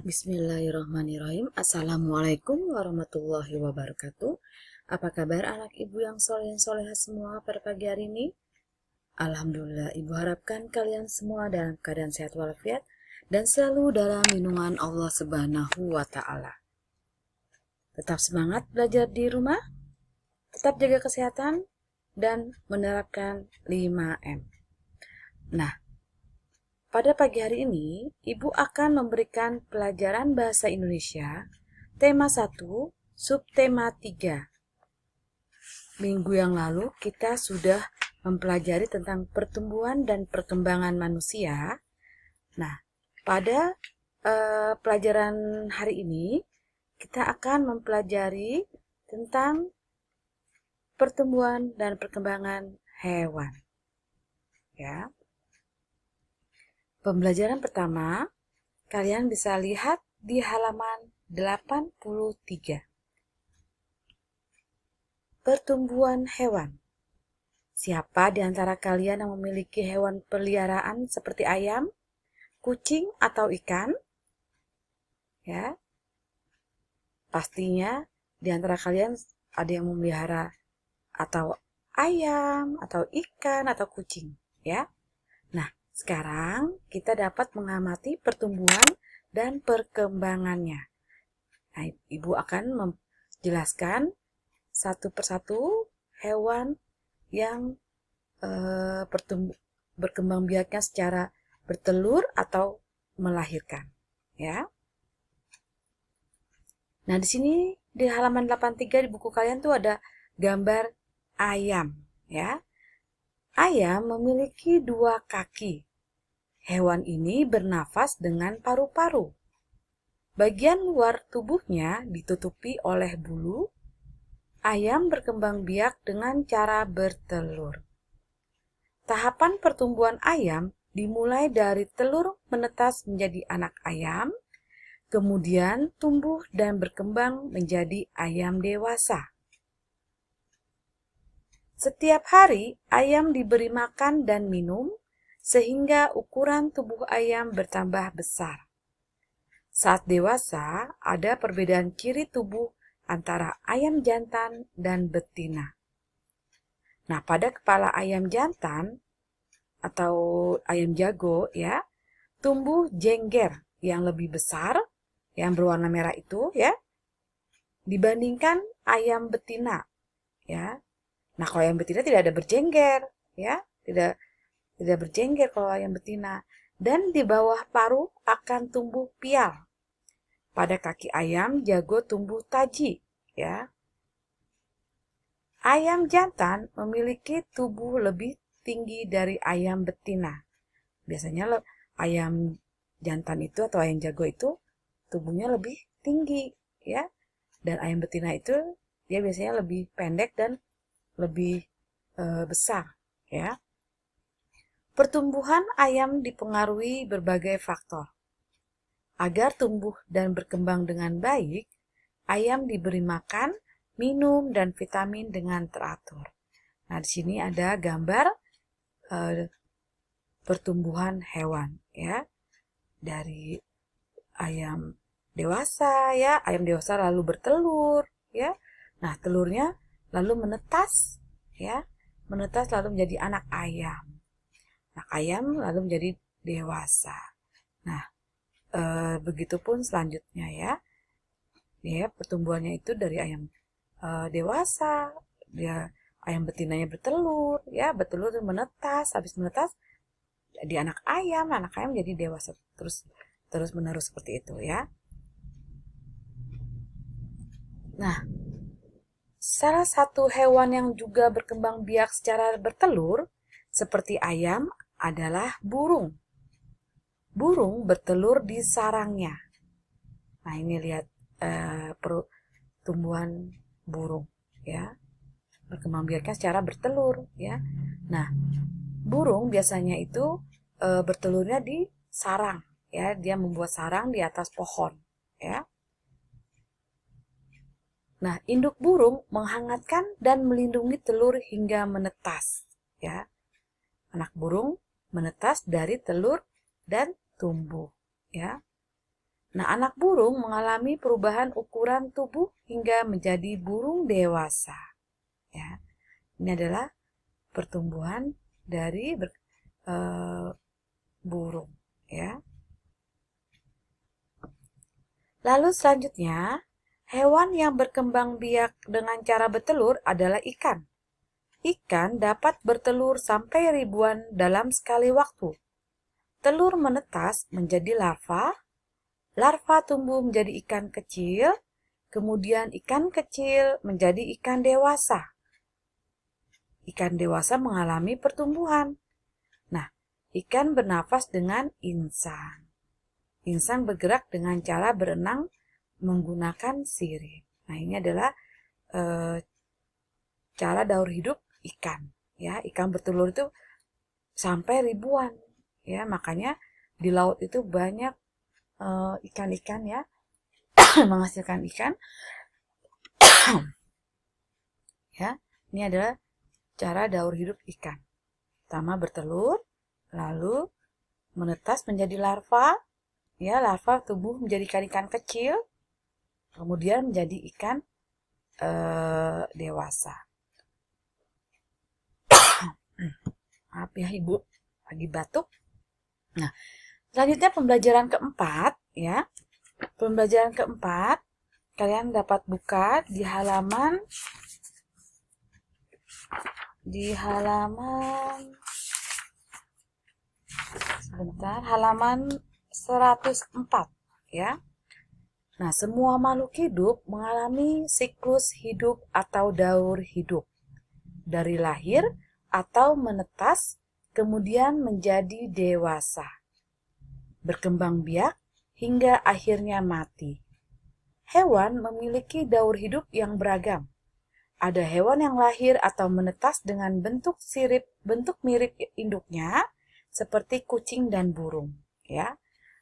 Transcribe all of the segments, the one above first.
Bismillahirrahmanirrahim. Assalamualaikum warahmatullahi wabarakatuh. Apa kabar anak ibu yang soleh soleha semua pada pagi hari ini? Alhamdulillah, ibu harapkan kalian semua dalam keadaan sehat walafiat dan selalu dalam lindungan Allah Subhanahu wa Ta'ala. Tetap semangat belajar di rumah, tetap jaga kesehatan, dan menerapkan 5M. Nah, pada pagi hari ini, Ibu akan memberikan pelajaran Bahasa Indonesia, tema 1, subtema 3. Minggu yang lalu kita sudah mempelajari tentang pertumbuhan dan perkembangan manusia. Nah, pada pelajaran hari ini, kita akan mempelajari tentang pertumbuhan dan perkembangan hewan. Ya. Pembelajaran pertama, kalian bisa lihat di halaman 83. Pertumbuhan hewan. Siapa di antara kalian yang memiliki hewan peliharaan seperti ayam, kucing, atau ikan? Ya. Pastinya di antara kalian ada yang memelihara atau ayam, atau ikan, atau kucing, ya. Nah, sekarang kita dapat mengamati pertumbuhan dan perkembangannya. Nah, Ibu akan menjelaskan satu persatu hewan yang berkembang biaknya secara bertelur atau melahirkan, ya. Nah, di sini di halaman 83 di buku kalian tuh ada gambar ayam, ya. Ayam memiliki 2 kaki. Hewan ini bernafas dengan paru-paru. Bagian luar tubuhnya ditutupi oleh bulu. Ayam berkembang biak dengan cara bertelur. Tahapan pertumbuhan ayam dimulai dari telur menetas menjadi anak ayam, kemudian tumbuh dan berkembang menjadi ayam dewasa. Setiap hari, ayam diberi makan dan minum, sehingga ukuran tubuh ayam bertambah besar. Saat dewasa, ada perbedaan ciri tubuh antara ayam jantan dan betina. Nah, pada kepala ayam jantan atau ayam jago, ya, tumbuh jengger yang lebih besar, yang berwarna merah itu, ya, dibandingkan ayam betina, ya. Nah, kalau ayam betina tidak ada berjengger, ya, tidak berjengger kalau ayam betina. Dan di bawah paruh akan tumbuh pial. Pada kaki ayam jago tumbuh taji, ya. Ayam jantan memiliki tubuh lebih tinggi dari ayam betina. Biasanya ayam jantan itu atau ayam jago itu tubuhnya lebih tinggi, ya. Dan ayam betina itu dia biasanya lebih pendek dan lebih besar, ya. Pertumbuhan ayam dipengaruhi berbagai faktor. Agar tumbuh dan berkembang dengan baik, ayam diberi makan, minum, dan vitamin dengan teratur. Nah, di sini ada gambar pertumbuhan hewan, ya. Dari ayam dewasa, ya, ayam dewasa lalu bertelur, ya. Nah, telurnya lalu menetas, ya. Menetas lalu menjadi anak ayam. Anak ayam lalu menjadi dewasa. Nah, begitupun selanjutnya, ya. Ya, pertumbuhannya itu dari ayam dewasa, dia ayam betinanya bertelur, ya, bertelur dan menetas, habis menetas jadi anak ayam jadi dewasa, terus menerus seperti itu, ya. Nah, salah satu hewan yang juga berkembang biak secara bertelur seperti ayam adalah burung. Burung bertelur di sarangnya. Nah, ini lihat pertumbuhan burung, ya. Berkembang biaknya secara bertelur, ya. Nah, burung biasanya itu bertelurnya di sarang, ya. Dia membuat sarang di atas pohon, ya. Nah, induk burung menghangatkan dan melindungi telur hingga menetas, ya. Anak burung menetas dari telur dan tumbuh, ya. Nah, anak burung mengalami perubahan ukuran tubuh hingga menjadi burung dewasa. Ya, ini adalah pertumbuhan dari burung. Ya. Lalu selanjutnya, hewan yang berkembang biak dengan cara bertelur adalah ikan. Ikan dapat bertelur sampai ribuan dalam sekali waktu. Telur menetas menjadi larva, larva tumbuh menjadi ikan kecil, kemudian ikan kecil menjadi ikan dewasa. Ikan dewasa mengalami pertumbuhan. Nah, ikan bernafas dengan insang. Insang bergerak dengan cara berenang menggunakan sirip. Nah, ini adalah cara daur hidup ikan. Ya, ikan bertelur itu sampai ribuan. Ya, makanya di laut itu banyak ikan-ikan ya menghasilkan ikan. Ya, ini adalah cara daur hidup ikan. Pertama bertelur, lalu menetas menjadi larva. Ya, larva tumbuh menjadi ikan-ikan kecil, kemudian menjadi ikan dewasa. Maaf ya Ibu, lagi batuk. Nah, selanjutnya pembelajaran keempat ya. Pembelajaran keempat, kalian dapat buka di halaman halaman 104 ya. Nah, semua makhluk hidup mengalami siklus hidup atau daur hidup. Dari lahir atau menetas, kemudian menjadi dewasa, berkembang biak, hingga akhirnya mati. Hewan memiliki daur hidup yang beragam. Ada hewan yang lahir atau menetas dengan bentuk mirip induknya, seperti kucing dan burung. Ya,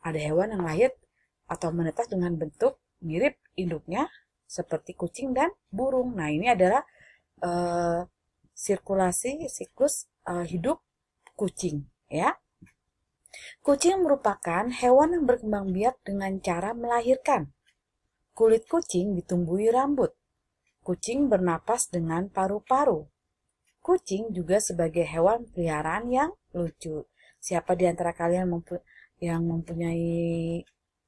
ada hewan yang lahir atau menetas dengan bentuk mirip induknya, seperti kucing dan burung. Nah, ini adalah siklus hidup kucing. Ya, kucing merupakan hewan yang berkembang biak dengan cara melahirkan. Kulit kucing ditumbuhi rambut. Kucing bernapas dengan paru-paru. Kucing juga sebagai hewan peliharaan yang lucu. Siapa di antara kalian yang mempunyai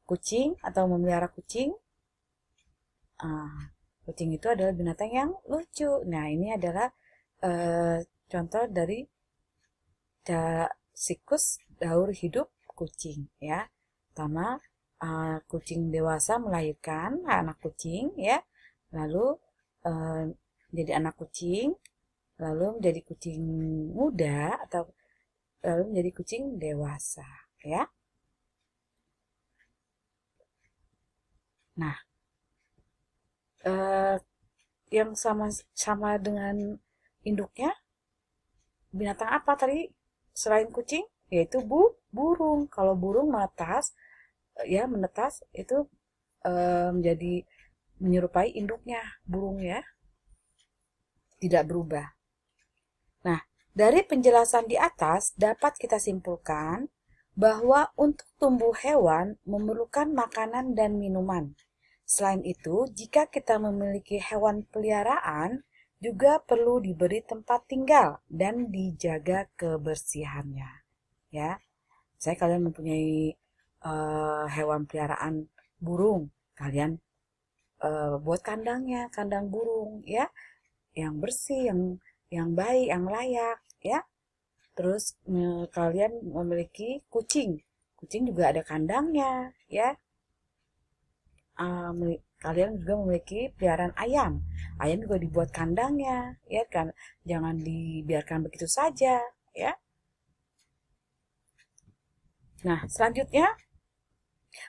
kucing atau memelihara kucing? Kucing itu adalah binatang yang lucu. Nah, ini adalah contoh dari siklus daur hidup kucing ya. Pertama, kucing dewasa melahirkan anak kucing ya. Lalu jadi anak kucing, lalu menjadi kucing muda atau lalu menjadi kucing dewasa ya. Nah, yang sama dengan induknya binatang apa tadi selain kucing? Yaitu burung. Kalau burung menetas itu menjadi menyerupai induknya burung ya, tidak berubah. Nah, dari penjelasan di atas dapat kita simpulkan bahwa untuk tumbuh hewan memerlukan makanan dan minuman. Selain itu, jika kita memiliki hewan peliharaan, juga perlu diberi tempat tinggal dan dijaga kebersihannya. Ya, saya kalian mempunyai hewan peliharaan burung, kalian buat kandang burung ya, yang bersih, yang baik, yang layak ya. Terus kalian memiliki kucing juga ada kandangnya ya. Kalian juga memiliki peliharaan ayam juga dibuat kandangnya ya kan, jangan dibiarkan begitu saja ya. Nah, selanjutnya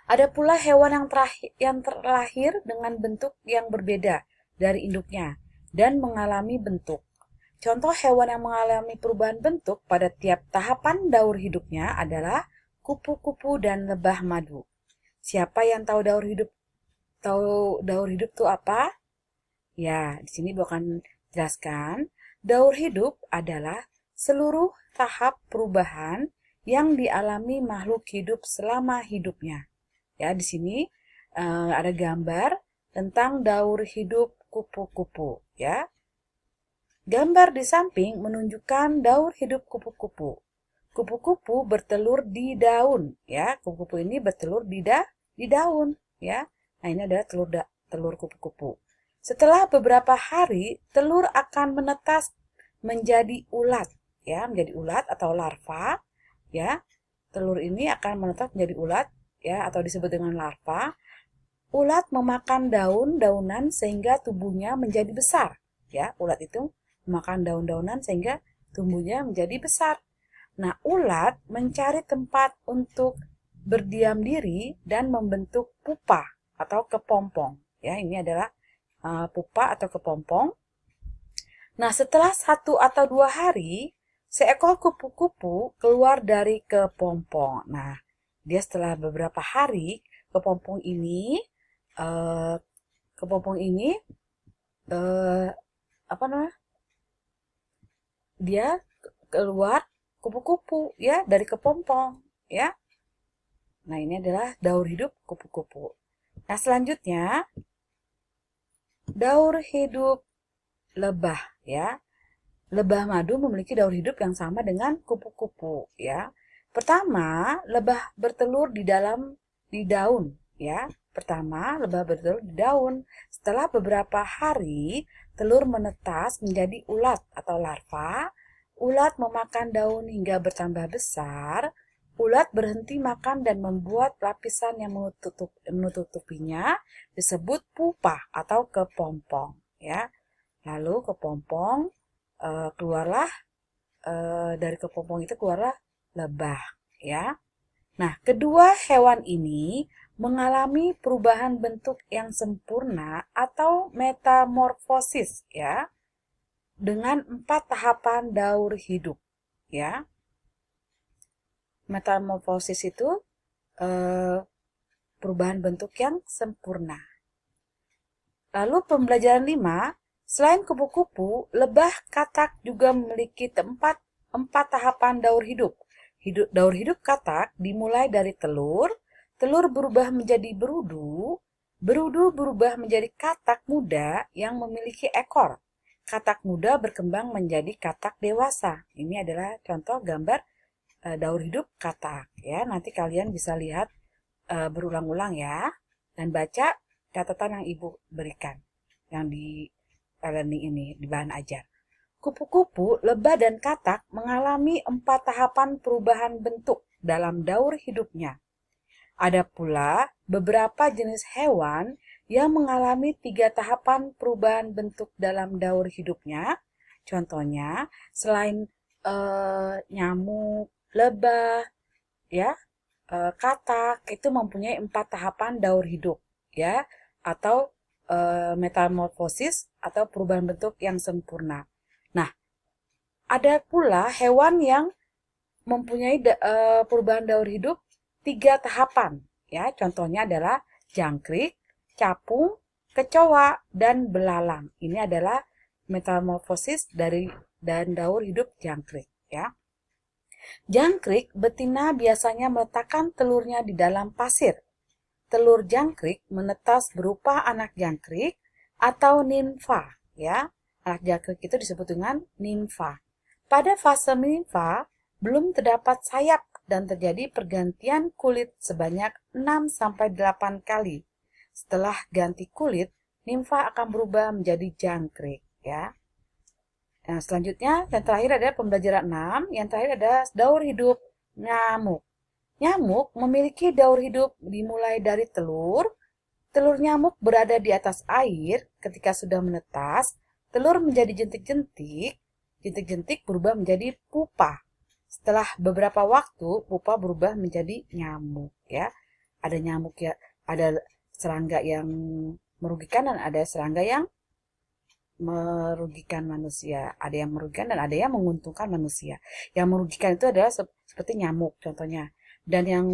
ada pula hewan yang terlahir dengan bentuk yang berbeda dari induknya dan mengalami bentuk. Contoh hewan yang mengalami perubahan bentuk pada tiap tahapan daur hidupnya adalah kupu-kupu dan lebah madu. Siapa yang tahu daur hidup itu apa? Ya, di sini akan jelaskan. Daur hidup adalah seluruh tahap perubahan yang dialami makhluk hidup selama hidupnya. Ya, di sini ada gambar tentang daur hidup kupu-kupu, ya. Gambar di samping menunjukkan daur hidup kupu-kupu. Kupu-kupu bertelur di daun, ya. Kupu-kupu ini bertelur di daun, ya. Nah, ini adalah telur kupu-kupu. Setelah beberapa hari, telur akan menetas menjadi ulat, ya, menjadi ulat atau larva, ya. Telur ini akan menetas menjadi ulat, ya, atau disebut dengan larva. Ulat memakan daun-daunan sehingga tubuhnya menjadi besar, ya. Ulat itu memakan daun-daunan sehingga tumbuhnya menjadi besar. Nah, ulat mencari tempat untuk berdiam diri dan membentuk pupa atau kepompong. Ya, ini adalah pupa atau kepompong. Nah, setelah 1 atau 2 hari, seekor kupu-kupu keluar dari kepompong. Nah, dia setelah beberapa hari, kepompong ini, eh, kepompong ini, eh, apa namanya? Dia keluar kupu-kupu ya dari kepompong ya. Nah, ini adalah daur hidup kupu-kupu. Nah, selanjutnya daur hidup lebah ya. Lebah madu memiliki daur hidup yang sama dengan kupu-kupu ya. Pertama, lebah bertelur di daun ya. Pertama, lebah bertelur di daun. Setelah beberapa hari, telur menetas menjadi ulat atau larva. Ulat memakan daun hingga bertambah besar. Ulat berhenti makan dan membuat lapisan yang menutupinya disebut pupa atau kepompong ya. Lalu kepompong keluarlah dari kepompong itu keluarlah lebah ya. Nah, kedua hewan ini mengalami perubahan bentuk yang sempurna atau metamorfosis ya dengan 4 tahapan daur hidup ya. Metamorfosis itu perubahan bentuk yang sempurna. Lalu pembelajaran 5, selain kupu-kupu, lebah katak juga memiliki 4 tahapan daur hidup. Daur hidup katak dimulai dari telur, telur berubah menjadi berudu, berudu berubah menjadi katak muda yang memiliki ekor. Katak muda berkembang menjadi katak dewasa. Ini adalah contoh gambar daur hidup katak ya. Nanti kalian bisa lihat berulang-ulang ya dan baca catatan yang Ibu berikan yang di learning ini di bahan ajar. Kupu-kupu, lebah dan katak mengalami 4 tahapan perubahan bentuk dalam daur hidupnya. Ada pula beberapa jenis hewan yang mengalami 3 tahapan perubahan bentuk dalam daur hidupnya. Contohnya, selain nyamuk, lebah, ya, katak itu mempunyai 4 tahapan daur hidup, ya, atau metamorfosis atau perubahan bentuk yang sempurna. Nah, ada pula hewan yang mempunyai perubahan daur hidup 3 tahapan, ya. Contohnya adalah jangkrik, capung, kecoa, dan belalang. Ini adalah metamorfosis dan daur hidup jangkrik, ya. Jangkrik betina biasanya meletakkan telurnya di dalam pasir. Telur jangkrik menetas berupa anak jangkrik atau nimfa, ya. Anak jangkrik itu disebut dengan nimfa. Pada fase nimfa belum terdapat sayap dan terjadi pergantian kulit sebanyak 6-8 kali. Setelah ganti kulit, nimfa akan berubah menjadi jangkrik, ya. Nah, selanjutnya yang terakhir adalah pembelajaran 6, yang terakhir adalah daur hidup nyamuk. Nyamuk memiliki daur hidup dimulai dari telur. Telur nyamuk berada di atas air ketika sudah menetas. Telur menjadi jentik-jentik. Jentik-jentik berubah menjadi pupa. Setelah beberapa waktu, pupa berubah menjadi nyamuk. Ya, ada nyamuk ya, ada serangga yang merugikan dan ada serangga yang merugikan manusia. Ada yang merugikan dan ada yang menguntungkan manusia. Yang merugikan itu adalah seperti nyamuk contohnya. Dan yang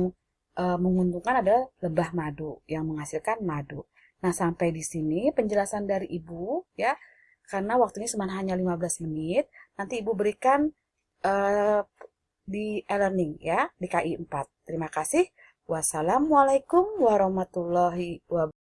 menguntungkan adalah lebah madu yang menghasilkan madu. Nah, sampai di sini penjelasan dari Ibu ya. Karena waktunya cuma hanya 15 menit, nanti Ibu berikan di e-learning ya, di KI 4. Terima kasih. Wassalamualaikum warahmatullahi wabarakatuh.